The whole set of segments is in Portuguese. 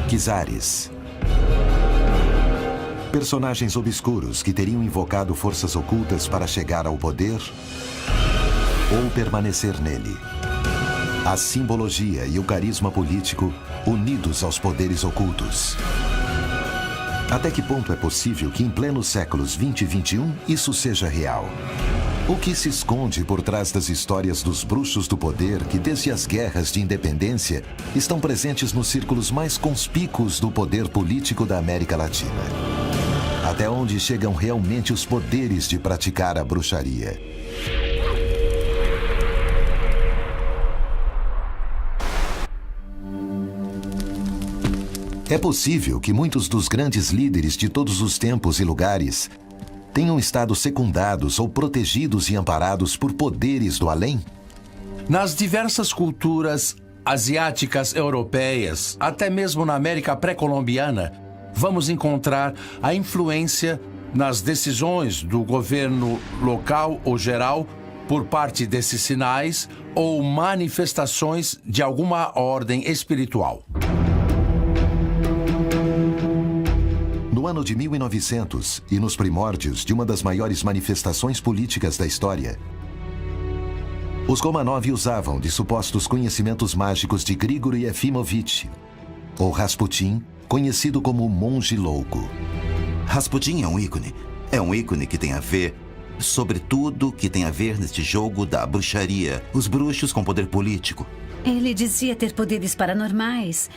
Czares. Personagens obscuros que teriam invocado forças ocultas para chegar ao poder ou permanecer nele. A simbologia e o carisma político unidos aos poderes ocultos. Até que ponto é possível que em plenos séculos 20 e 21 isso seja real? O que se esconde por trás das histórias dos bruxos do poder que, desde as guerras de independência, estão presentes nos círculos mais conspícuos do poder político da América Latina? Até onde chegam realmente os poderes de praticar a bruxaria? É possível que muitos dos grandes líderes de todos os tempos e lugares tenham estado secundados ou protegidos e amparados por poderes do além? Nas diversas culturas asiáticas, europeias, até mesmo na América pré-colombiana, vamos encontrar a influência nas decisões do governo local ou geral por parte desses sinais ou manifestações de alguma ordem espiritual. No ano de 1900 e nos primórdios de uma das maiores manifestações políticas da história, os Romanov usavam de supostos conhecimentos mágicos de Grigori Efimovich, ou Rasputin, conhecido como o Monge Louco. Rasputin é um ícone. É um ícone que tem a ver, sobretudo, que tem a ver neste jogo da bruxaria, os bruxos com poder político. Ele dizia ter poderes paranormais.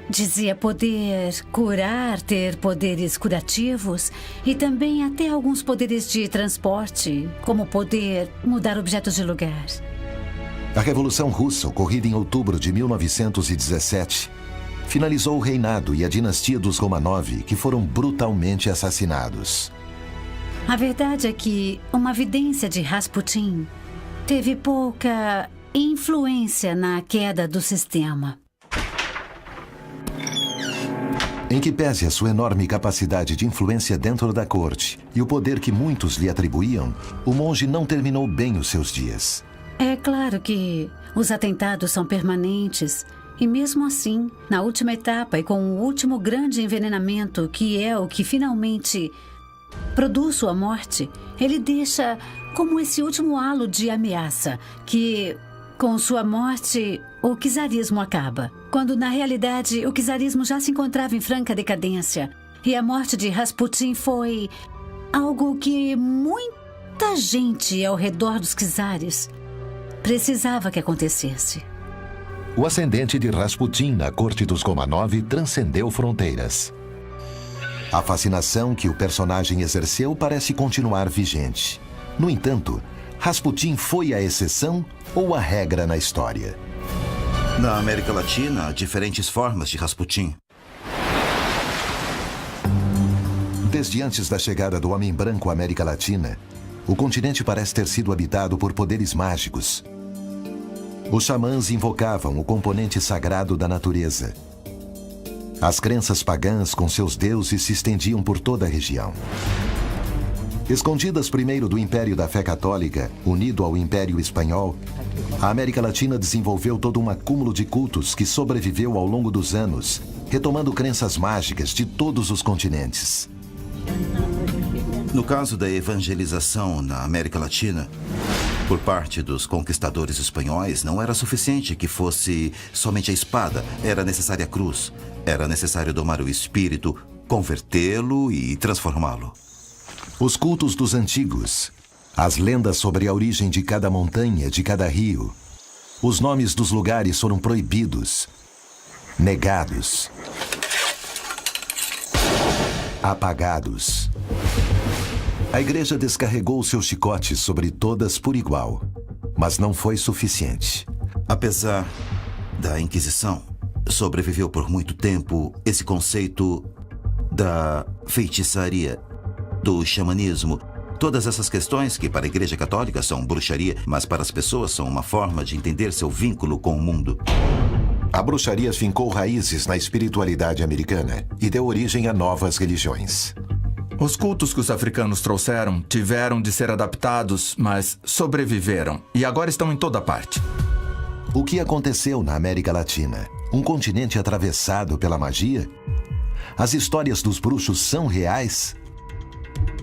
Dizia poder curar, ter poderes curativos e também até alguns poderes de transporte, como poder mudar objetos de lugar. A Revolução Russa, ocorrida em outubro de 1917, finalizou o reinado e a dinastia dos Romanov, que foram brutalmente assassinados. A verdade é que uma vidência de Rasputin teve pouca influência na queda do sistema. Em que pese a sua enorme capacidade de influência dentro da corte e o poder que muitos lhe atribuíam, o monge não terminou bem os seus dias. É claro que os atentados são permanentes e mesmo assim, na última etapa e com o último grande envenenamento, que é o que finalmente produz sua morte, ele deixa como esse último halo de ameaça que, com sua morte, o czarismo acaba. Quando, na realidade, o czarismo já se encontrava em franca decadência. E a morte de Rasputin foi algo que muita gente ao redor dos czares precisava que acontecesse. O ascendente de Rasputin na corte dos Romanov transcendeu fronteiras. A fascinação que o personagem exerceu parece continuar vigente. No entanto, Rasputin foi a exceção ou a regra na história? Na América Latina, há diferentes formas de Rasputin. Desde antes da chegada do homem branco à América Latina, o continente parece ter sido habitado por poderes mágicos. Os xamãs invocavam o componente sagrado da natureza. As crenças pagãs com seus deuses se estendiam por toda a região. Escondidas primeiro do Império da Fé Católica, unido ao Império Espanhol, a América Latina desenvolveu todo um acúmulo de cultos que sobreviveu ao longo dos anos, retomando crenças mágicas de todos os continentes. No caso da evangelização na América Latina, por parte dos conquistadores espanhóis, não era suficiente que fosse somente a espada, era necessária a cruz. Era necessário domar o espírito, convertê-lo e transformá-lo. Os cultos dos antigos, as lendas sobre a origem de cada montanha, de cada rio, os nomes dos lugares foram proibidos, negados, apagados. A igreja descarregou seus chicotes sobre todas por igual, mas não foi suficiente. Apesar da Inquisição, sobreviveu por muito tempo esse conceito da feitiçaria, do xamanismo. Todas essas questões que para a Igreja Católica são bruxaria, mas para as pessoas são uma forma de entender seu vínculo com o mundo. A bruxaria fincou raízes na espiritualidade americana e deu origem a novas religiões. Os cultos que os africanos trouxeram tiveram de ser adaptados, mas sobreviveram e agora estão em toda parte. O que aconteceu na América Latina? Um continente atravessado pela magia? As histórias dos bruxos são reais?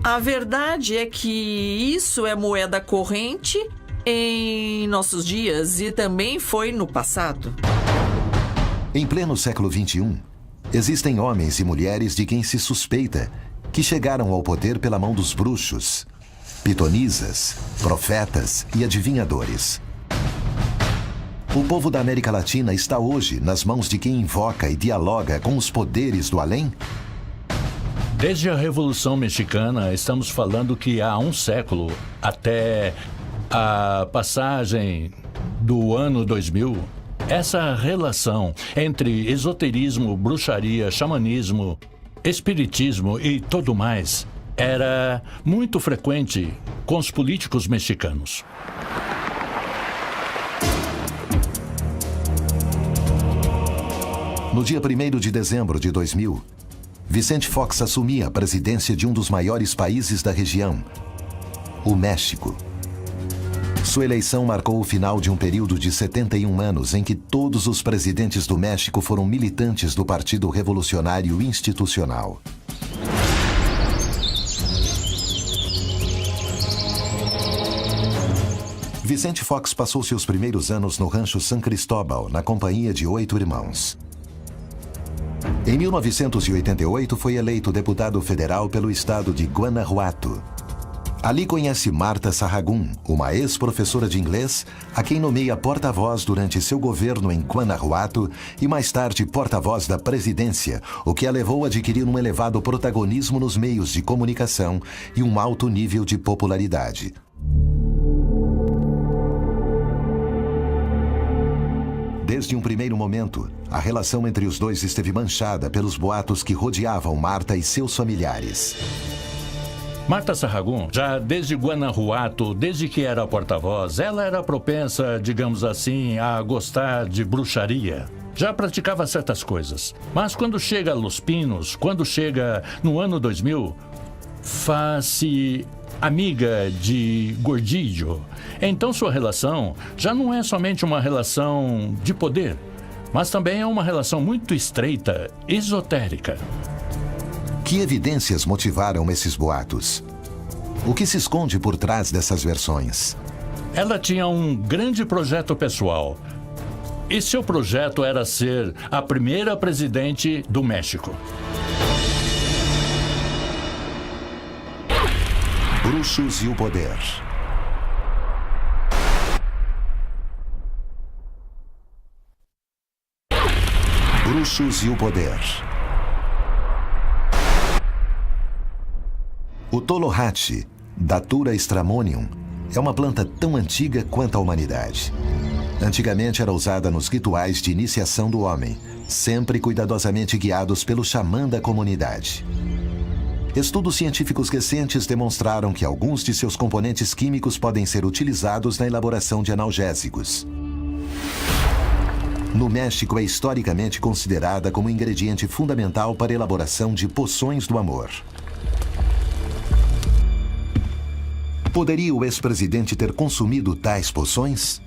A verdade é que isso é moeda corrente em nossos dias e também foi no passado. Em pleno século XXI, existem homens e mulheres de quem se suspeita que chegaram ao poder pela mão dos bruxos, pitonisas, profetas e adivinhadores. O povo da América Latina está hoje nas mãos de quem invoca e dialoga com os poderes do além? Desde a Revolução Mexicana, estamos falando que há um século, até a passagem do ano 2000, essa relação entre esoterismo, bruxaria, xamanismo, espiritismo e tudo mais era muito frequente com os políticos mexicanos. No dia 1º de dezembro de 2000, Vicente Fox assumia a presidência de um dos maiores países da região, o México. Sua eleição marcou o final de um período de 71 anos em que todos os presidentes do México foram militantes do Partido Revolucionário Institucional. Vicente Fox passou seus primeiros anos no rancho San Cristóbal, na companhia de 8 irmãos. Em 1988, foi eleito deputado federal pelo estado de Guanajuato. Ali conhece Marta Sahagún, uma ex-professora de inglês, a quem nomeia porta-voz durante seu governo em Guanajuato e mais tarde porta-voz da presidência, o que a levou a adquirir um elevado protagonismo nos meios de comunicação e um alto nível de popularidade. Desde um primeiro momento, a relação entre os dois esteve manchada pelos boatos que rodeavam Marta e seus familiares. Marta Sahagún, já desde Guanajuato, desde que era porta-voz, ela era propensa, digamos assim, a gostar de bruxaria. Já praticava certas coisas. Mas quando chega a Los Pinos, quando chega no ano 2000, faz-se amiga de Gordillo. Então sua relação já não é somente uma relação de poder, mas também é uma relação muito estreita, esotérica. Que evidências motivaram esses boatos? O que se esconde por trás dessas versões? Ela tinha um grande projeto pessoal. E seu projeto era ser a primeira presidente do México. Bruxos e o poder. Bruxos e o poder. O Tolohatchi, Datura stramonium, é uma planta tão antiga quanto a humanidade. Antigamente era usada nos rituais de iniciação do homem, sempre cuidadosamente guiados pelo xamã da comunidade. Estudos científicos recentes demonstraram que alguns de seus componentes químicos podem ser utilizados na elaboração de analgésicos. No México, é historicamente considerada como ingrediente fundamental para a elaboração de poções do amor. Poderia o ex-presidente ter consumido tais poções?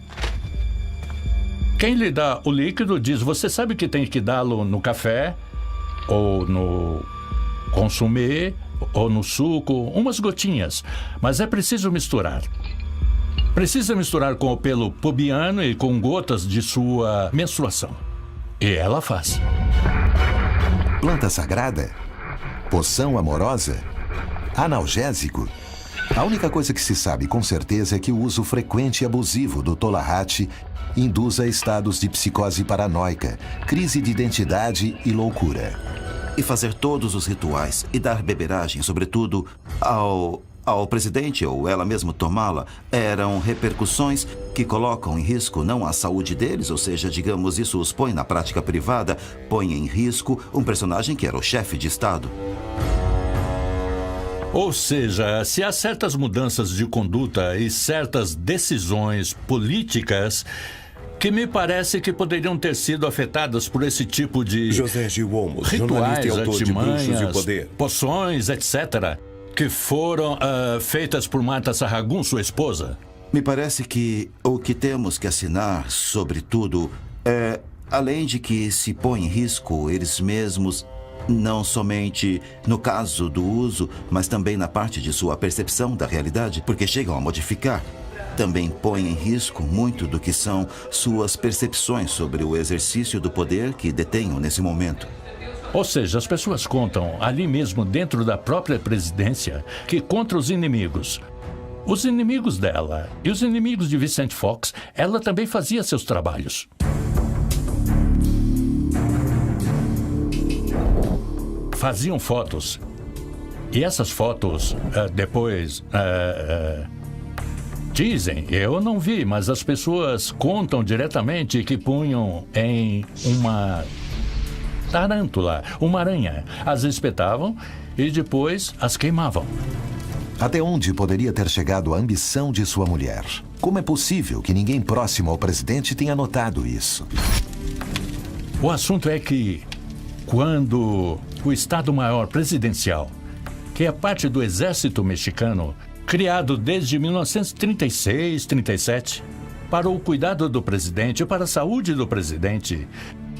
Quem lhe dá o líquido diz, você sabe que tem que dá-lo no café, ou no consumê, ou no suco, umas gotinhas. Mas é preciso misturar. Precisa misturar com o pelo pubiano e com gotas de sua menstruação. E ela faz. Planta sagrada? Poção amorosa? Analgésico? A única coisa que se sabe com certeza é que o uso frequente e abusivo do Tolohatchi induz a estados de psicose paranoica, crise de identidade e loucura. E fazer todos os rituais e dar beberagem, sobretudo, ao presidente ou ela mesma tomá-la, eram repercussões que colocam em risco não a saúde deles, ou seja, digamos, isso os põe na prática privada, põe em risco um personagem que era o chefe de Estado. Ou seja, se há certas mudanças de conduta e certas decisões políticas que me parece que poderiam ter sido afetadas por esse tipo de José Gil Olmos, rituais, jornalista e autor de Bruxos e o Poder. Poções, etc., que foram feitas por Marta Sahagún, sua esposa. Me parece que o que temos que assinar, sobretudo, é Além de que se põe em risco eles mesmos, não somente no caso do uso, mas também na parte de sua percepção da realidade, porque chegam a modificar. Também põe em risco muito do que são suas percepções sobre o exercício do poder que detenham nesse momento. Ou seja, as pessoas contam ali mesmo dentro da própria presidência que contra os inimigos dela e os inimigos de Vicente Fox, ela também fazia seus trabalhos. Faziam fotos. E essas fotos, depois... dizem, eu não vi, mas as pessoas contam diretamente que punham em uma tarântula, uma aranha. As espetavam e depois as queimavam. Até onde poderia ter chegado a ambição de sua mulher? Como é possível que ninguém próximo ao presidente tenha notado isso? O assunto é que, quando o Estado-Maior Presidencial, que é parte do Exército Mexicano, criado desde 1936, 37, para o cuidado do presidente, para a saúde do presidente,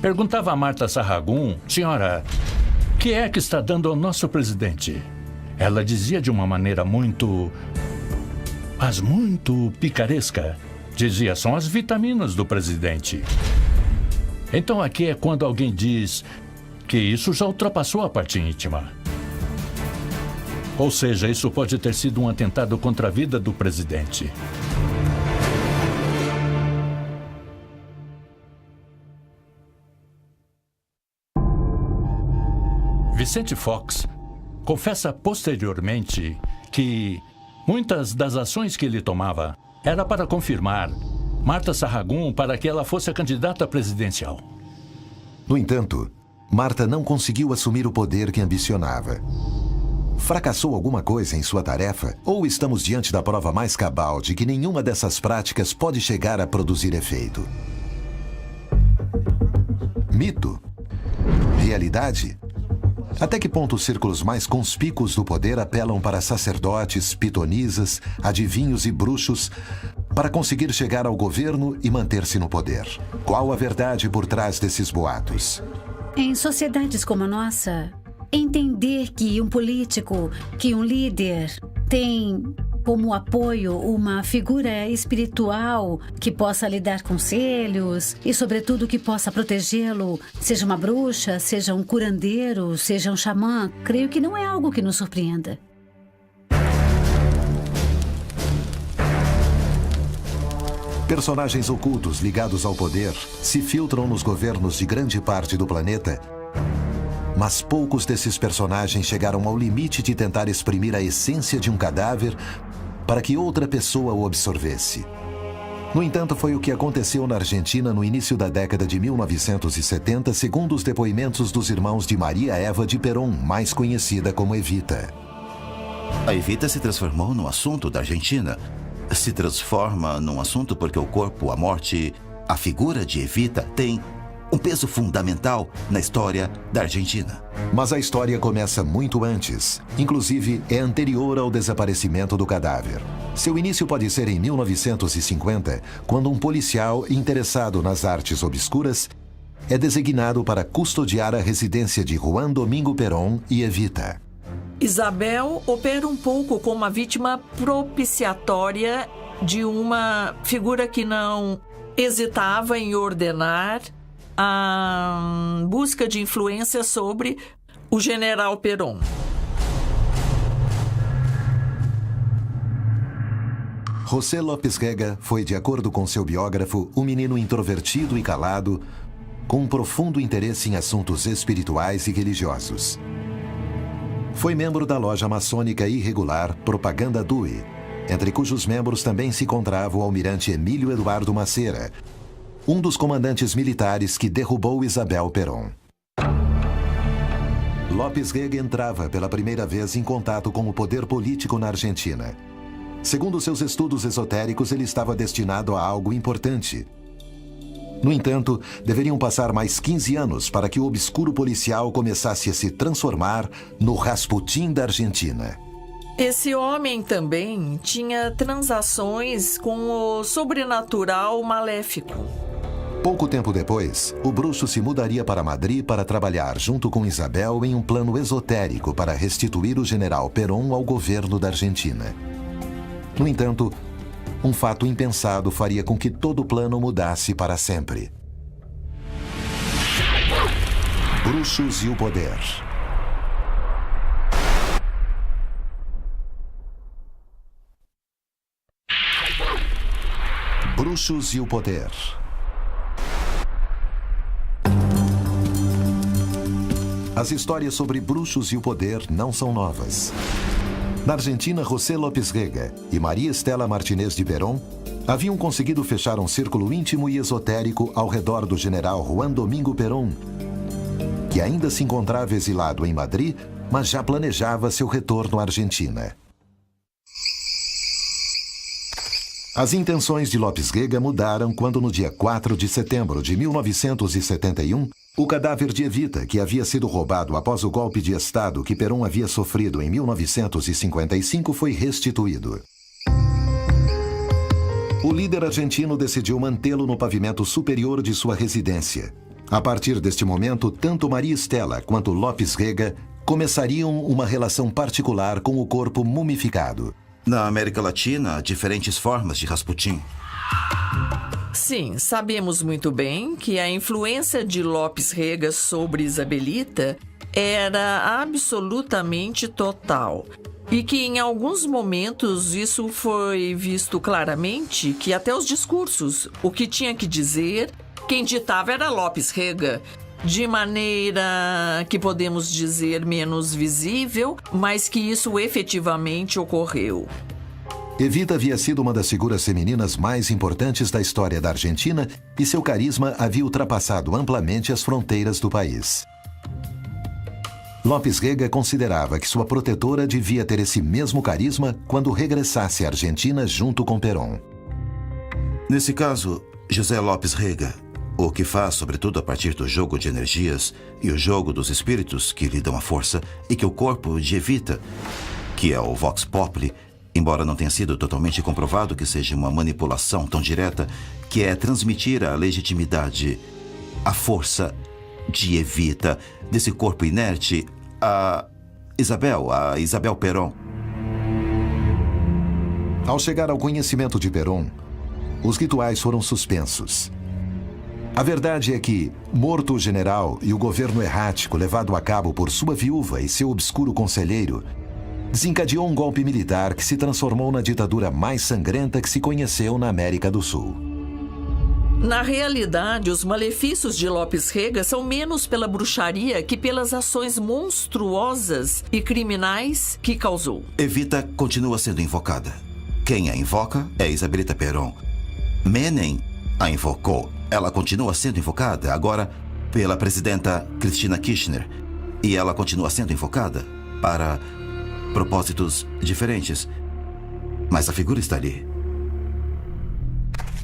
perguntava a Marta Sahagún: senhora, o que é que está dando ao nosso presidente? Ela dizia de uma maneira muito picaresca. Dizia, são as vitaminas do presidente. Então aqui é quando alguém diz que isso já ultrapassou a parte íntima. Ou seja, isso pode ter sido um atentado contra a vida do presidente. Vicente Fox confessa posteriormente que muitas das ações que ele tomava era para confirmar Marta Sahagún para que ela fosse a candidata presidencial. No entanto, Marta não conseguiu assumir o poder que ambicionava. Fracassou alguma coisa em sua tarefa? Ou estamos diante da prova mais cabal de que nenhuma dessas práticas pode chegar a produzir efeito? Mito? Realidade? Até que ponto os círculos mais conspícuos do poder apelam para sacerdotes, pitonisas, adivinhos e bruxos para conseguir chegar ao governo e manter-se no poder? Qual a verdade por trás desses boatos? Em sociedades como a nossa, entender que um político, que um líder tem como apoio uma figura espiritual que possa lhe dar conselhos e, sobretudo, que possa protegê-lo, seja uma bruxa, seja um curandeiro, seja um xamã, creio que não é algo que nos surpreenda. Personagens ocultos ligados ao poder se filtram nos governos de grande parte do planeta, mas poucos desses personagens chegaram ao limite de tentar exprimir a essência de um cadáver para que outra pessoa o absorvesse. No entanto, foi o que aconteceu na Argentina no início da década de 1970, segundo os depoimentos dos irmãos de Maria Eva de Perón, mais conhecida como Evita. A Evita se transformou num assunto da Argentina. Se transforma num assunto porque o corpo, a morte, a figura de Evita tem um peso fundamental na história da Argentina. Mas a história começa muito antes. Inclusive, é anterior ao desaparecimento do cadáver. Seu início pode ser em 1950, quando um policial interessado nas artes obscuras é designado para custodiar a residência de Juan Domingo Perón e Evita. Isabel opera um pouco como uma vítima propiciatória de uma figura que não hesitava em ordenar a busca de influência sobre o general Perón. José López Rega foi, de acordo com seu biógrafo, um menino introvertido e calado, com um profundo interesse em assuntos espirituais e religiosos. Foi membro da loja maçônica irregular Propaganda Dui, entre cujos membros também se encontrava o almirante Emílio Eduardo Macera, um dos comandantes militares que derrubou Isabel Perón. López Rega entrava pela primeira vez em contato com o poder político na Argentina. Segundo seus estudos esotéricos, ele estava destinado a algo importante. No entanto, deveriam passar mais 15 anos para que o obscuro policial começasse a se transformar no Rasputin da Argentina. Esse homem também tinha transações com o sobrenatural maléfico. Pouco tempo depois, o bruxo se mudaria para Madrid para trabalhar junto com Isabel em um plano esotérico para restituir o general Perón ao governo da Argentina. No entanto, um fato impensado faria com que todo o plano mudasse para sempre. Bruxos e o poder. Bruxos e o poder. As histórias sobre bruxos e o poder não são novas. Na Argentina, José López Rega e Maria Estela Martínez de Perón haviam conseguido fechar um círculo íntimo e esotérico ao redor do general Juan Domingo Perón, que ainda se encontrava exilado em Madrid, mas já planejava seu retorno à Argentina. As intenções de López Rega mudaram quando, no dia 4 de setembro de 1971, o cadáver de Evita, que havia sido roubado após o golpe de Estado que Perón havia sofrido em 1955, foi restituído. O líder argentino decidiu mantê-lo no pavimento superior de sua residência. A partir deste momento, tanto Maria Estela quanto López Rega começariam uma relação particular com o corpo mumificado. Na América Latina, há diferentes formas de Rasputin. Sim, sabemos muito bem que a influência de López Rega sobre Isabelita era absolutamente total. E que em alguns momentos isso foi visto claramente, que até os discursos, o que tinha que dizer, quem ditava era López Rega. De maneira que podemos dizer menos visível, mas que isso efetivamente ocorreu. Evita havia sido uma das figuras femininas mais importantes da história da Argentina e seu carisma havia ultrapassado amplamente as fronteiras do país. López Rega considerava que sua protetora devia ter esse mesmo carisma quando regressasse à Argentina junto com Perón. Nesse caso, José López Rega, o que faz, sobretudo a partir do jogo de energias e o jogo dos espíritos que lhe dão a força e que o corpo de Evita, que é o Vox Populi, embora não tenha sido totalmente comprovado que seja uma manipulação tão direta, que é transmitir a legitimidade, a força de Evita, desse corpo inerte, a Isabel Perón. Ao chegar ao conhecimento de Perón, os rituais foram suspensos. A verdade é que, morto o general e o governo errático levado a cabo por sua viúva e seu obscuro conselheiro, desencadeou um golpe militar que se transformou na ditadura mais sangrenta que se conheceu na América do Sul. Na realidade, os malefícios de López Rega são menos pela bruxaria que pelas ações monstruosas e criminais que causou. Evita continua sendo invocada. Quem a invoca é Isabelita Perón. Menem a invocou. Ela continua sendo invocada agora pela presidenta Cristina Kirchner. E ela continua sendo invocada para propósitos diferentes. Mas a figura está ali.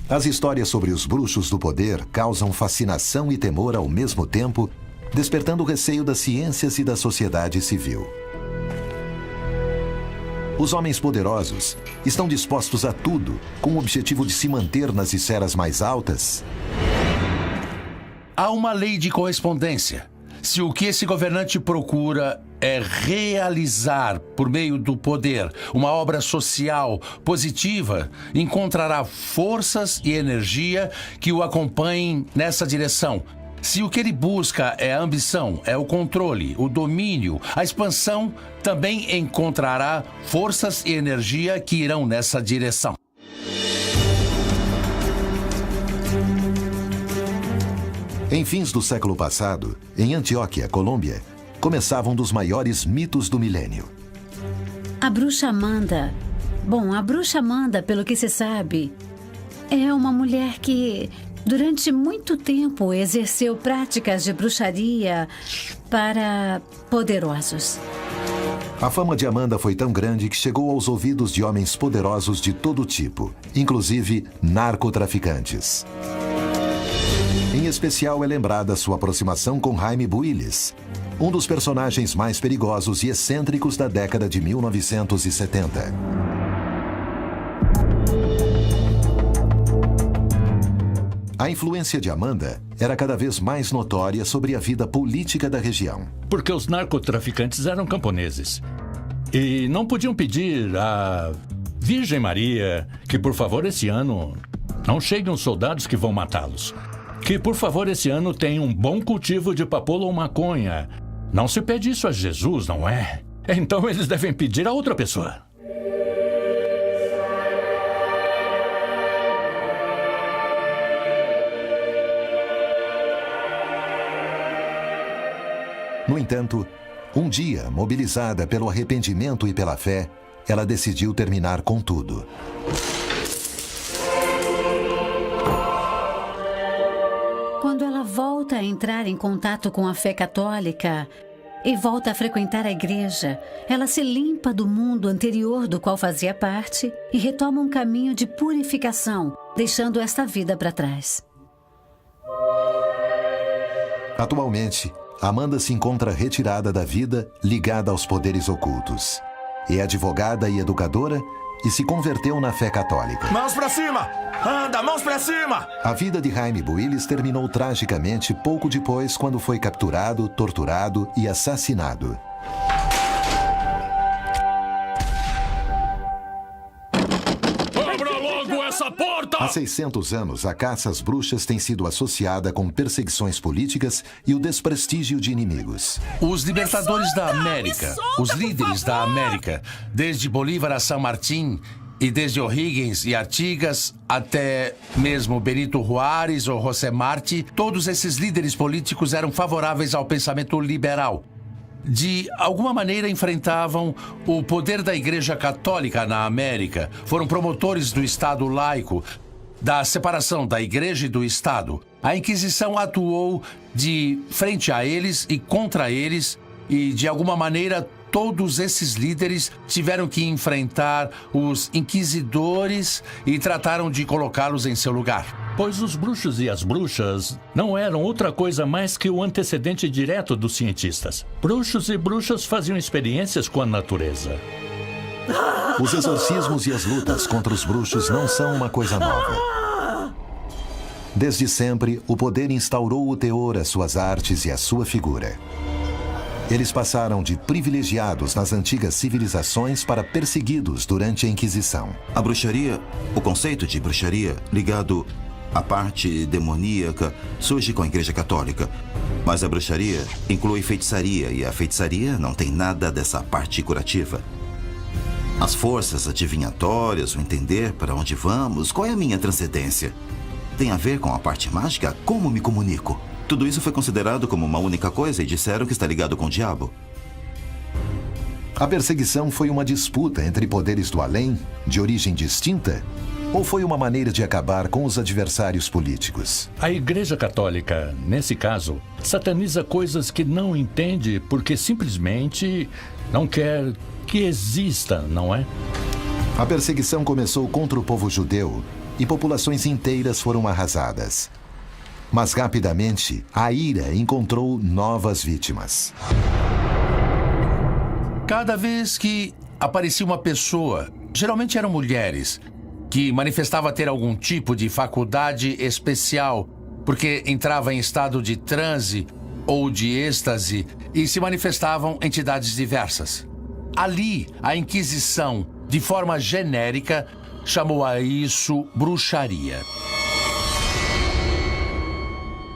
As histórias sobre os bruxos do poder causam fascinação e temor ao mesmo tempo, despertando o receio das ciências e da sociedade civil. Os homens poderosos estão dispostos a tudo com o objetivo de se manter nas esferas mais altas? Há uma lei de correspondência. Se o que esse governante procura é realizar, por meio do poder, uma obra social positiva, encontrará forças e energia que o acompanhem nessa direção. Se o que ele busca é a ambição, é o controle, o domínio, a expansão, também encontrará forças e energia que irão nessa direção. Em fins do século passado, em Antioquia, Colômbia, começava um dos maiores mitos do milênio. A bruxa Amanda. Bom, a bruxa Amanda, pelo que se sabe, é uma mulher que, durante muito tempo, exerceu práticas de bruxaria para poderosos. A fama de Amanda foi tão grande que chegou aos ouvidos de homens poderosos de todo tipo, inclusive narcotraficantes. Em especial é lembrada sua aproximação com Jaime Builes, um dos personagens mais perigosos e excêntricos da década de 1970. A influência de Amanda era cada vez mais notória sobre a vida política da região. Porque os narcotraficantes eram camponeses. E não podiam pedir à Virgem Maria que, por favor, esse ano não cheguem os soldados que vão matá-los. Que, por favor, esse ano tenha um bom cultivo de papoula ou maconha. Não se pede isso a Jesus, não é? Então eles devem pedir a outra pessoa. No entanto, um dia, mobilizada pelo arrependimento e pela fé, ela decidiu terminar com tudo. Quando ela volta a entrar em contato com a fé católica e volta a frequentar a igreja, ela se limpa do mundo anterior do qual fazia parte e retoma um caminho de purificação, deixando esta vida para trás. Atualmente, Amanda se encontra retirada da vida, ligada aos poderes ocultos. É advogada e educadora e se converteu na fé católica. Mãos pra cima! Anda, mãos pra cima! A vida de Jaime Builes terminou tragicamente pouco depois, quando foi capturado, torturado e assassinado. Abra logo essa porta! Há 600 anos, a caça às bruxas tem sido associada com perseguições políticas e o desprestígio de inimigos. Os libertadores da América, os líderes da América, desde Bolívar a San Martín e desde O'Higgins e Artigas até mesmo Benito Juárez ou José Martí, todos esses líderes políticos eram favoráveis ao pensamento liberal. De alguma maneira enfrentavam o poder da Igreja Católica na América, foram promotores do Estado laico, da separação da Igreja e do Estado. A Inquisição atuou de frente a eles e contra eles, e de alguma maneira todos esses líderes tiveram que enfrentar os inquisidores e trataram de colocá-los em seu lugar. Pois os bruxos e as bruxas não eram outra coisa mais que o antecedente direto dos cientistas. Bruxos e bruxas faziam experiências com a natureza. Os exorcismos e as lutas contra os bruxos não são uma coisa nova. Desde sempre, o poder instaurou o teor às suas artes e à sua figura. Eles passaram de privilegiados nas antigas civilizações para perseguidos durante a Inquisição. A bruxaria, o conceito de bruxaria ligado à parte demoníaca, surge com a Igreja Católica. Mas a bruxaria inclui feitiçaria e a feitiçaria não tem nada dessa parte curativa. As forças adivinhatórias, o entender para onde vamos, qual é a minha transcendência, tem a ver com a parte mágica, como me comunico. Tudo isso foi considerado como uma única coisa e disseram que está ligado com o diabo. A perseguição foi uma disputa entre poderes do além, de origem distinta, ou foi uma maneira de acabar com os adversários políticos? A Igreja Católica, nesse caso, sataniza coisas que não entende porque simplesmente não quer que exista, não é? A perseguição começou contra o povo judeu e populações inteiras foram arrasadas. Mas rapidamente, a ira encontrou novas vítimas. Cada vez que aparecia uma pessoa, geralmente eram mulheres, que manifestava ter algum tipo de faculdade especial, porque entrava em estado de transe ou de êxtase e se manifestavam entidades diversas. Ali, a Inquisição, de forma genérica, chamou a isso bruxaria.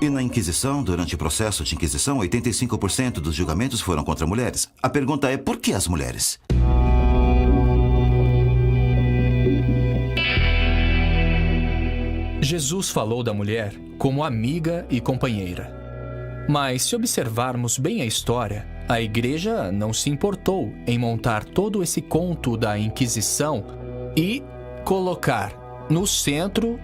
E na Inquisição, durante o processo de Inquisição, 85% dos julgamentos foram contra mulheres. A pergunta é, por que as mulheres? Jesus falou da mulher como amiga e companheira. Mas se observarmos bem a história, a Igreja não se importou em montar todo esse conto da Inquisição e colocar no centro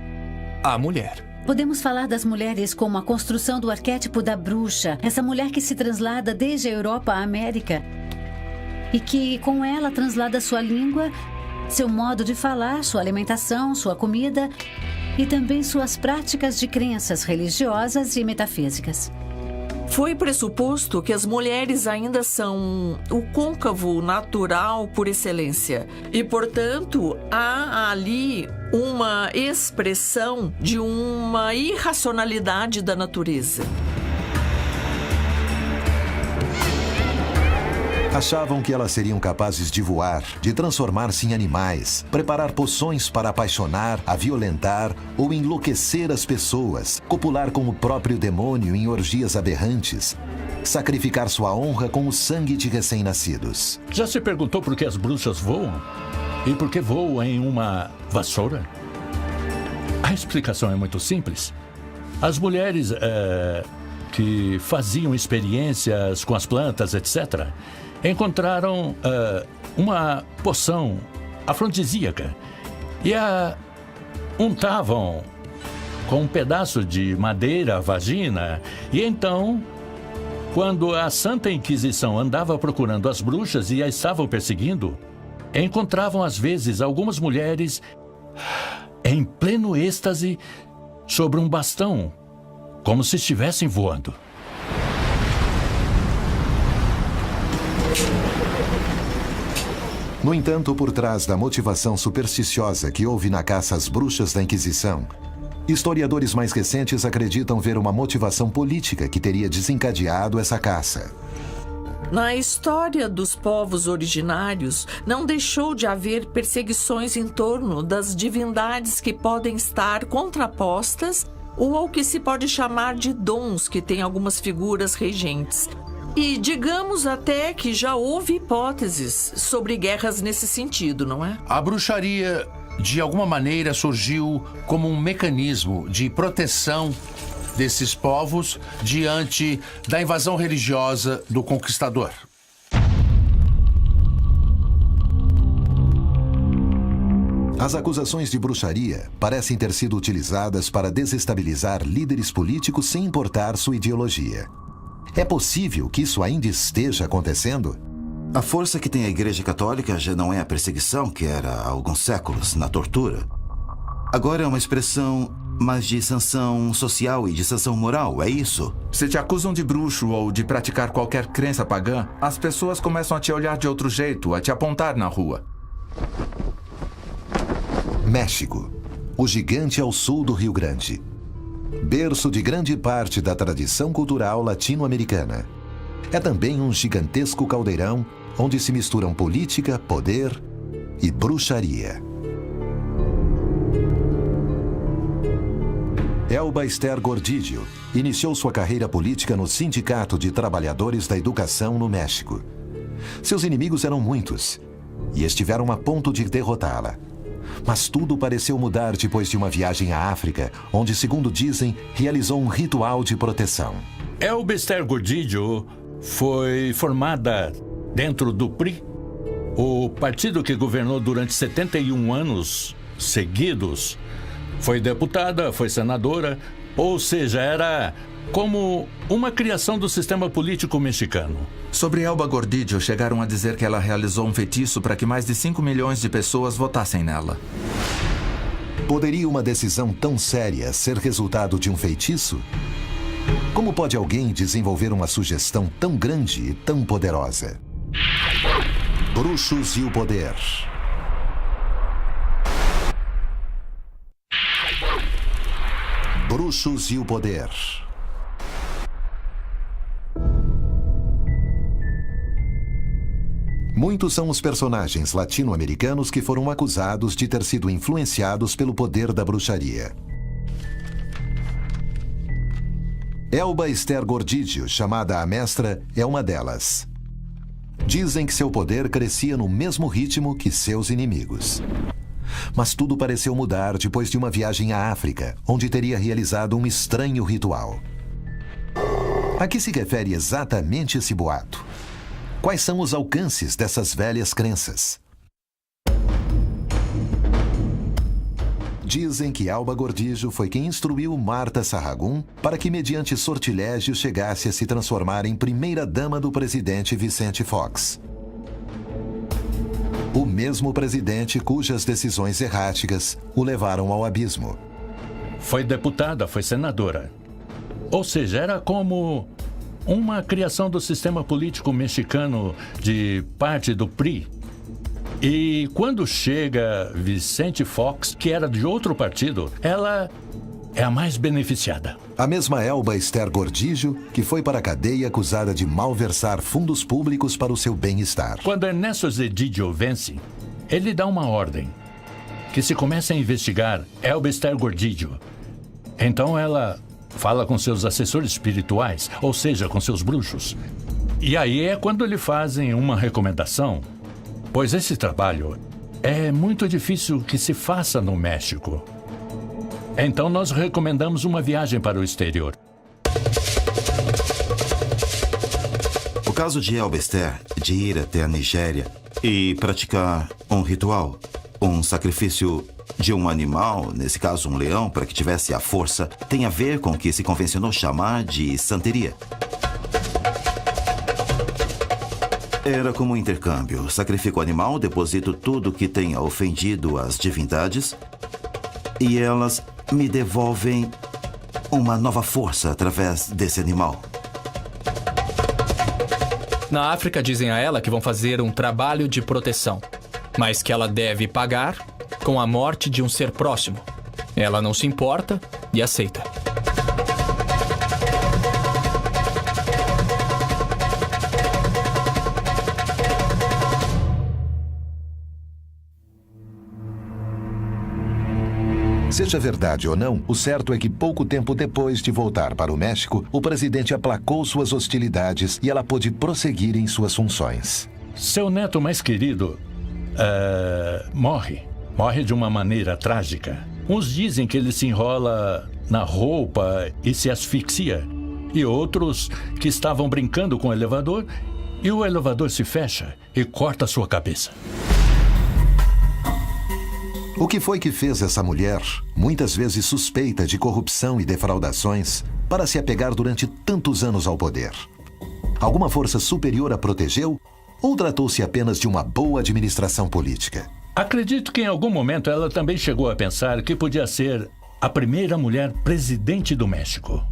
a mulher. Podemos falar das mulheres como a construção do arquétipo da bruxa, essa mulher que se translada desde a Europa à América e que, com ela, translada sua língua, seu modo de falar, sua alimentação, sua comida e também suas práticas de crenças religiosas e metafísicas. Foi pressuposto que as mulheres ainda são o côncavo natural por excelência e, portanto, há ali uma expressão de uma irracionalidade da natureza. Achavam que elas seriam capazes de voar, de transformar-se em animais, preparar poções para apaixonar, a violentar ou enlouquecer as pessoas, copular com o próprio demônio em orgias aberrantes, sacrificar sua honra com o sangue de recém-nascidos. Já se perguntou por que as bruxas voam? E por que voam em uma vassoura? A explicação é muito simples. As mulheres que faziam experiências com as plantas, etc., encontraram uma poção afrodisíaca e a untavam com um pedaço de madeira a vagina. E então, quando a Santa Inquisição andava procurando as bruxas e a estavam perseguindo, encontravam às vezes algumas mulheres em pleno êxtase sobre um bastão, como se estivessem voando. No entanto, por trás da motivação supersticiosa que houve na caça às bruxas da Inquisição, historiadores mais recentes acreditam ver uma motivação política que teria desencadeado essa caça. Na história dos povos originários, não deixou de haver perseguições em torno das divindades que podem estar contrapostas ou ao que se pode chamar de dons, que tem algumas figuras regentes. E digamos até que já houve hipóteses sobre guerras nesse sentido, não é? A bruxaria, de alguma maneira, surgiu como um mecanismo de proteção desses povos diante da invasão religiosa do conquistador. As acusações de bruxaria parecem ter sido utilizadas para desestabilizar líderes políticos sem importar sua ideologia. É possível que isso ainda esteja acontecendo? A força que tem a Igreja Católica já não é a perseguição que era há alguns séculos, na tortura. Agora é uma expressão mais de sanção social e de sanção moral, é isso? Se te acusam de bruxo ou de praticar qualquer crença pagã, as pessoas começam a te olhar de outro jeito, a te apontar na rua. México, o gigante ao sul do Rio Grande. Berço de grande parte da tradição cultural latino-americana. É também um gigantesco caldeirão onde se misturam política, poder e bruxaria. Elba Ester Gordillo iniciou sua carreira política no Sindicato de Trabalhadores da Educação no México. Seus inimigos eram muitos e estiveram a ponto de derrotá-la. Mas tudo pareceu mudar depois de uma viagem à África, onde, segundo dizem, realizou um ritual de proteção. Elba Ester Gordillo foi formada dentro do PRI, o partido que governou durante 71 anos seguidos. Foi deputada, foi senadora, ou seja, era como uma criação do sistema político mexicano. Sobre Elba Gordillo, chegaram a dizer que ela realizou um feitiço para que mais de 5 milhões de pessoas votassem nela. Poderia uma decisão tão séria ser resultado de um feitiço? Como pode alguém desenvolver uma sugestão tão grande e tão poderosa? Bruxos e o poder. Bruxos e o poder. Muitos são os personagens latino-americanos que foram acusados de ter sido influenciados pelo poder da bruxaria. Elba Ester Gordillo, chamada a Mestra, é uma delas. Dizem que seu poder crescia no mesmo ritmo que seus inimigos. Mas tudo pareceu mudar depois de uma viagem à África, onde teria realizado um estranho ritual. A que se refere exatamente esse boato? Quais são os alcances dessas velhas crenças? Dizem que Elba Gordillo foi quem instruiu Marta Sahagún para que, mediante sortilégio, chegasse a se transformar em primeira-dama do presidente Vicente Fox. O mesmo presidente cujas decisões erráticas o levaram ao abismo. Foi deputada, foi senadora. Ou seja, era como uma criação do sistema político mexicano de parte do PRI. E quando chega Vicente Fox, que era de outro partido, ela é a mais beneficiada. A mesma Elba Esther Gordillo, que foi para a cadeia acusada de malversar fundos públicos para o seu bem-estar. Quando Ernesto Zedillo vence, ele dá uma ordem, que se comece a investigar Elba Esther Gordillo. Então ela fala com seus assessores espirituais, ou seja, com seus bruxos. E aí é quando lhe fazem uma recomendação, pois esse trabalho é muito difícil que se faça no México. Então nós recomendamos uma viagem para o exterior. O caso de Elba Esther de ir até a Nigéria e praticar um ritual, um sacrifício de um animal, nesse caso um leão, para que tivesse a força, tem a ver com o que se convencionou chamar de santeria. Era como um intercâmbio. Sacrifico o animal, deposito tudo que tenha ofendido as divindades e elas me devolvem uma nova força através desse animal. Na África dizem a ela que vão fazer um trabalho de proteção, mas que ela deve pagar com a morte de um ser próximo. Ela não se importa e aceita. Seja verdade ou não, o certo é que pouco tempo depois de voltar para o México, o presidente aplacou suas hostilidades e ela pôde prosseguir em suas funções. Seu neto mais querido morre. Morre de uma maneira trágica. Uns dizem que ele se enrola na roupa e se asfixia. E outros que estavam brincando com o elevador e o elevador se fecha e corta sua cabeça. O que foi que fez essa mulher, muitas vezes suspeita de corrupção e defraudações, para se apegar durante tantos anos ao poder? Alguma força superior a protegeu? Ou tratou-se apenas de uma boa administração política? Acredito que em algum momento ela também chegou a pensar que podia ser a primeira mulher presidente do México.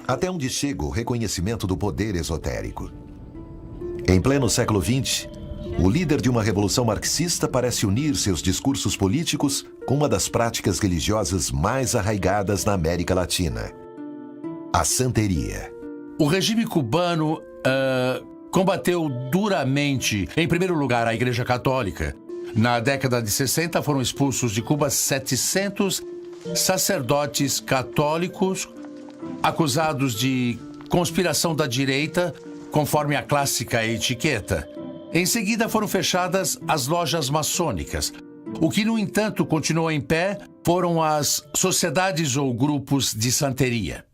Até onde chega o reconhecimento do poder esotérico? Em pleno século XX, o líder de uma revolução marxista parece unir seus discursos políticos com uma das práticas religiosas mais arraigadas na América Latina: a santeria. O regime cubano combateu duramente, em primeiro lugar, a Igreja Católica. Na década de 60, foram expulsos de Cuba 700 sacerdotes católicos acusados de conspiração da direita, conforme a clássica etiqueta. Em seguida, foram fechadas as lojas maçônicas. O que, no entanto, continuou em pé foram as sociedades ou grupos de santeria.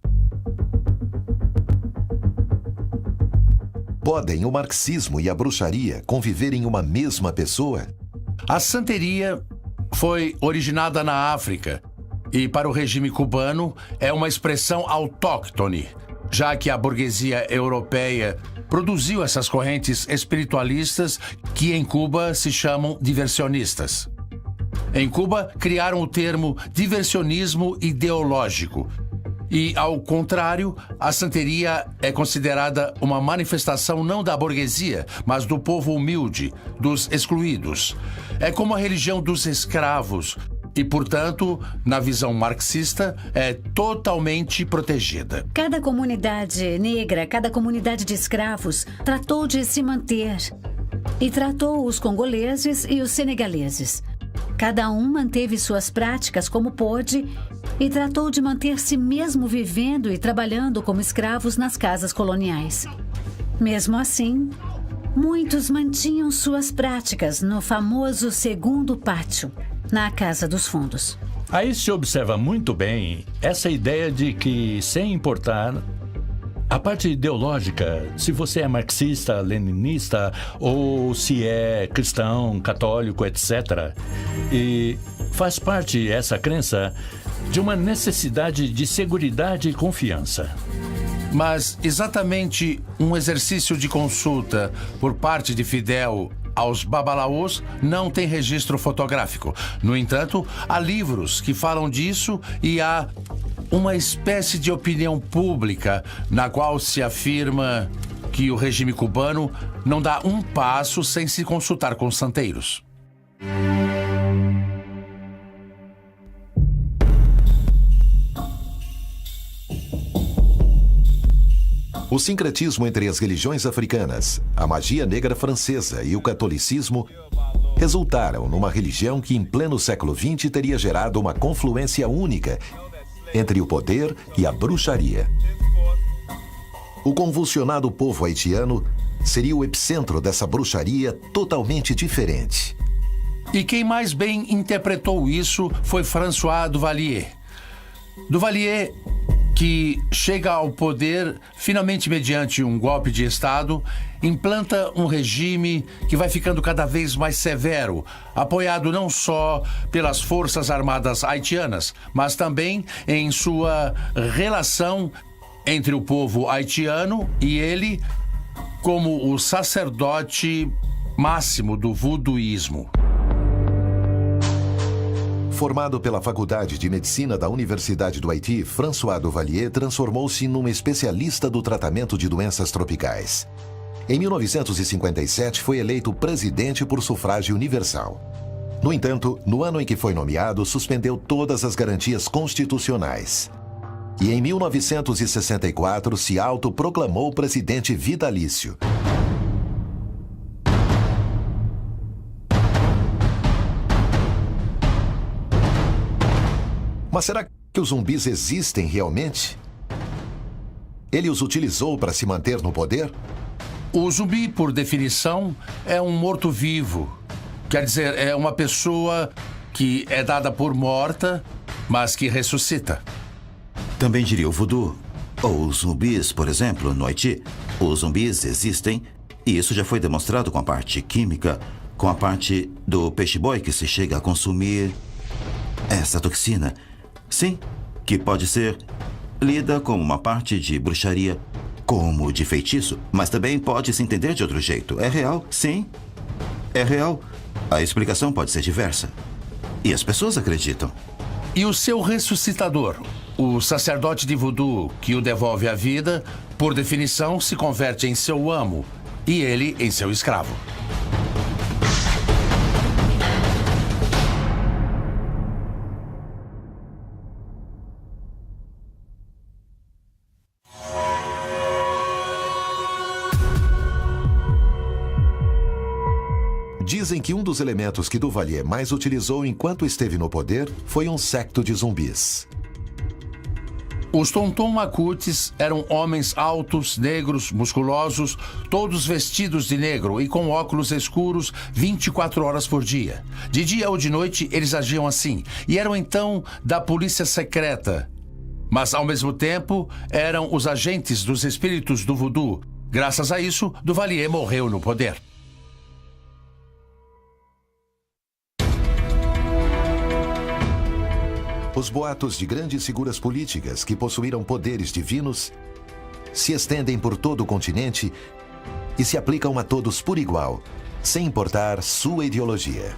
Podem o marxismo e a bruxaria conviver em uma mesma pessoa? A santeria foi originada na África e, para o regime cubano, é uma expressão autóctone, já que a burguesia europeia produziu essas correntes espiritualistas que em Cuba se chamam diversionistas. Em Cuba, criaram o termo diversionismo ideológico. E, ao contrário, a santeria é considerada uma manifestação não da burguesia, mas do povo humilde, dos excluídos. É como a religião dos escravos e, portanto, na visão marxista, é totalmente protegida. Cada comunidade negra, cada comunidade de escravos tratou de se manter e tratou os congoleses e os senegaleses. Cada um manteve suas práticas como pôde e tratou de manter-se mesmo vivendo e trabalhando como escravos nas casas coloniais. Mesmo assim, muitos mantinham suas práticas no famoso segundo pátio, na Casa dos Fundos. Aí se observa muito bem essa ideia de que, sem importar a parte ideológica, se você é marxista, leninista, ou se é cristão, católico, etc., e faz parte essa crença de uma necessidade de seguridade e confiança. Mas exatamente um exercício de consulta por parte de Fidel aos babalaôs não tem registro fotográfico. No entanto, há livros que falam disso e há uma espécie de opinião pública na qual se afirma que o regime cubano não dá um passo sem se consultar com santeiros. O sincretismo entre as religiões africanas, a magia negra francesa e o catolicismo resultaram numa religião que, em pleno século XX, teria gerado uma confluência única entre o poder e a bruxaria. O convulsionado povo haitiano seria o epicentro dessa bruxaria totalmente diferente. E quem mais bem interpretou isso foi François Duvalier. Duvalier, que chega ao poder finalmente mediante um golpe de Estado, implanta um regime que vai ficando cada vez mais severo, apoiado não só pelas Forças Armadas haitianas, mas também em sua relação entre o povo haitiano e ele como o sacerdote máximo do voodooísmo. Formado pela Faculdade de Medicina da Universidade do Haiti, François Duvalier transformou-se num especialista do tratamento de doenças tropicais. Em 1957, foi eleito presidente por sufrágio universal. No entanto, no ano em que foi nomeado, suspendeu todas as garantias constitucionais. E em 1964 se autoproclamou presidente vitalício. Mas será que os zumbis existem realmente? Ele os utilizou para se manter no poder? O zumbi, por definição, é um morto-vivo. Quer dizer, é uma pessoa que é dada por morta, mas que ressuscita. Também diria o voodoo. Ou os zumbis, por exemplo, no Haiti. Os zumbis existem e isso já foi demonstrado com a parte química, com a parte do peixe-boi que se chega a consumir essa toxina. Sim, que pode ser lida como uma parte de bruxaria, como de feitiço, mas também pode se entender de outro jeito. É real, sim, é real. A explicação pode ser diversa. E as pessoas acreditam. E o seu ressuscitador, o sacerdote de voodoo que o devolve à vida, por definição, se converte em seu amo e ele em seu escravo. Dizem que um dos elementos que Duvalier mais utilizou enquanto esteve no poder foi um séquito de zumbis. Os Tonton Macoutes eram homens altos, negros, musculosos, todos vestidos de negro e com óculos escuros 24 horas por dia. De dia ou de noite, eles agiam assim e eram então da polícia secreta. Mas, ao mesmo tempo, eram os agentes dos espíritos do voodoo. Graças a isso, Duvalier morreu no poder. Os boatos de grandes figuras políticas que possuíram poderes divinos se estendem por todo o continente e se aplicam a todos por igual, sem importar sua ideologia.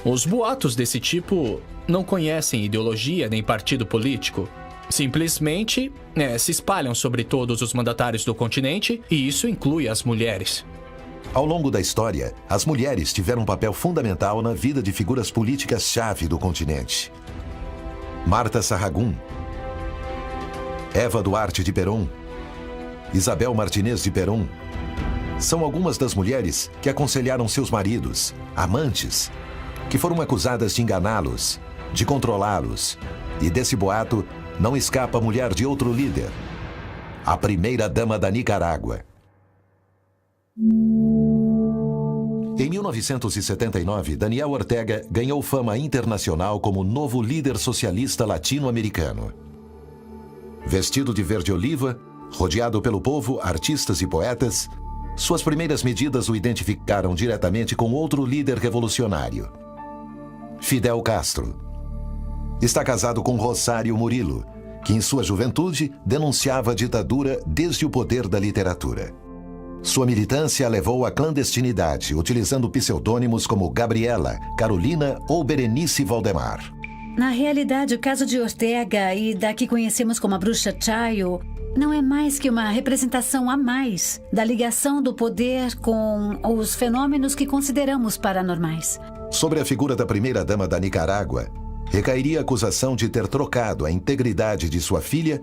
Os boatos desse tipo não conhecem ideologia nem partido político. Simplesmente se espalham sobre todos os mandatários do continente e isso inclui as mulheres. Ao longo da história, as mulheres tiveram um papel fundamental na vida de figuras políticas-chave do continente. Marta Sarragun, Eva Duarte de Perón, Isabel Martinez de Perón, são algumas das mulheres que aconselharam seus maridos, amantes, que foram acusadas de enganá-los, de controlá-los. E desse boato não escapa a mulher de outro líder, a primeira-dama da Nicarágua. Em 1979, Daniel Ortega ganhou fama internacional como novo líder socialista latino-americano. Vestido de verde-oliva, rodeado pelo povo, artistas e poetas, suas primeiras medidas o identificaram diretamente com outro líder revolucionário, Fidel Castro. Está casado com Rosário Murillo, que em sua juventude denunciava a ditadura desde o poder da literatura. Sua militância a levou à clandestinidade, utilizando pseudônimos como Gabriela, Carolina ou Berenice Valdemar. Na realidade, o caso de Ortega e da que conhecemos como a bruxa Chayo não é mais que uma representação a mais da ligação do poder com os fenômenos que consideramos paranormais. Sobre a figura da primeira-dama da Nicarágua, recairia a acusação de ter trocado a integridade de sua filha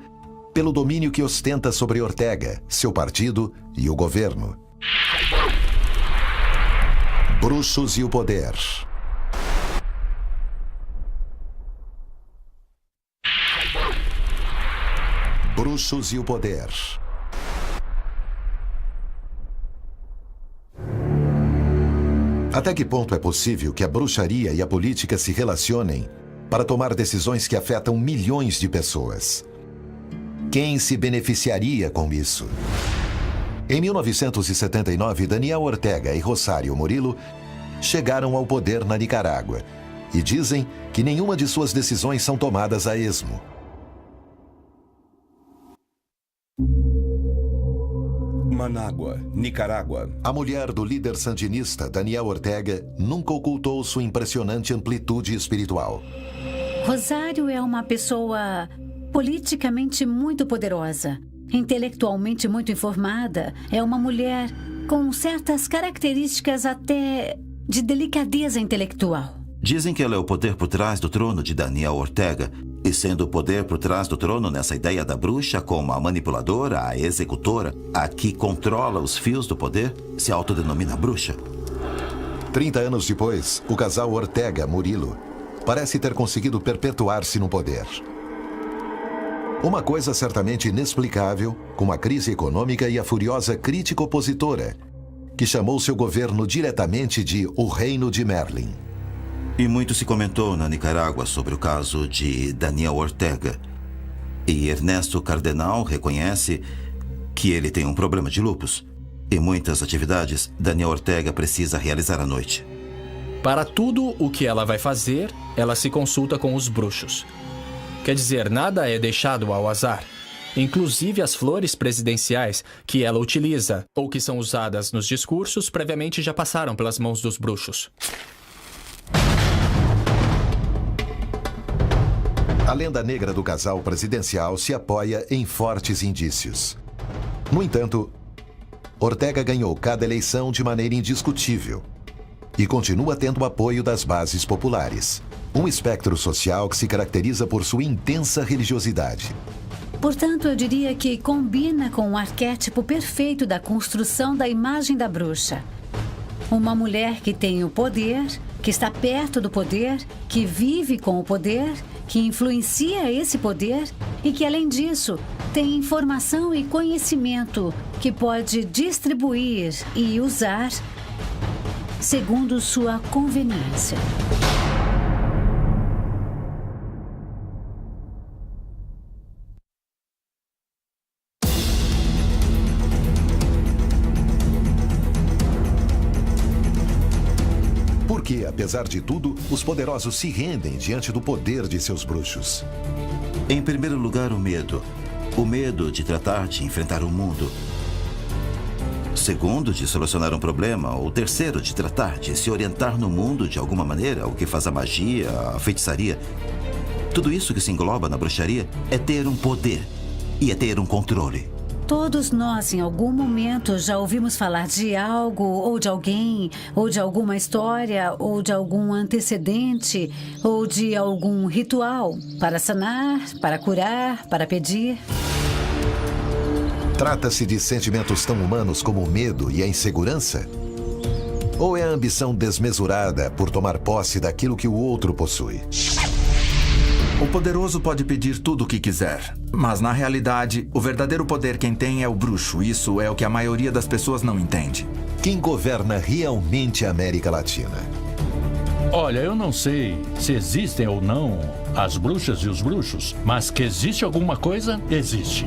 pelo domínio que ostenta sobre Ortega, seu partido e o governo. Bruxos e o poder. Bruxos e o poder. Até que ponto é possível que a bruxaria e a política se relacionem para tomar decisões que afetam milhões de pessoas? Quem se beneficiaria com isso? Em 1979, Daniel Ortega e Rosário Murillo chegaram ao poder na Nicarágua e dizem que nenhuma de suas decisões são tomadas a esmo. Manágua, Nicarágua. A mulher do líder sandinista Daniel Ortega nunca ocultou sua impressionante amplitude espiritual. Rosário é uma pessoa politicamente muito poderosa, intelectualmente muito informada. É uma mulher com certas características até de delicadeza intelectual. Dizem que ela é o poder por trás do trono de Daniel Ortega. E sendo o poder por trás do trono nessa ideia da bruxa como a manipuladora, a executora, a que controla os fios do poder, se autodenomina bruxa. 30 anos depois, o casal Ortega-Murillo parece ter conseguido perpetuar-se no poder. Uma coisa certamente inexplicável, com a crise econômica e a furiosa crítica opositora, que chamou seu governo diretamente de o Reino de Merlin. E muito se comentou na Nicarágua sobre o caso de Daniel Ortega. E Ernesto Cardenal reconhece que ele tem um problema de lupus. E muitas atividades Daniel Ortega precisa realizar à noite. Para tudo o que ela vai fazer, ela se consulta com os bruxos. Quer dizer, nada é deixado ao azar. Inclusive as flores presidenciais que ela utiliza ou que são usadas nos discursos previamente já passaram pelas mãos dos bruxos. A lenda negra do casal presidencial se apoia em fortes indícios. No entanto, Ortega ganhou cada eleição de maneira indiscutível e continua tendo o apoio das bases populares. Um espectro social que se caracteriza por sua intensa religiosidade. Portanto, eu diria que combina com o arquétipo perfeito da construção da imagem da bruxa. Uma mulher que tem o poder, que está perto do poder, que vive com o poder, que influencia esse poder e que, além disso, tem informação e conhecimento que pode distribuir e usar segundo sua conveniência. Porque, apesar de tudo, os poderosos se rendem diante do poder de seus bruxos. Em primeiro lugar, o medo. O medo de tratar de enfrentar o mundo. Segundo, de solucionar um problema. Ou terceiro, de tratar de se orientar no mundo de alguma maneira, o que faz a magia, a feitiçaria. Tudo isso que se engloba na bruxaria é ter um poder e é ter um controle. Todos nós, em algum momento, já ouvimos falar de algo, ou de alguém, ou de alguma história, ou de algum antecedente, ou de algum ritual para sanar, para curar, para pedir. Trata-se de sentimentos tão humanos como o medo e a insegurança? Ou é a ambição desmesurada por tomar posse daquilo que o outro possui? O poderoso pode pedir tudo o que quiser, mas na realidade, o verdadeiro poder quem tem é o bruxo. Isso é o que a maioria das pessoas não entende. Quem governa realmente a América Latina? Olha, eu não sei se existem ou não as bruxas e os bruxos, mas que existe alguma coisa, existe.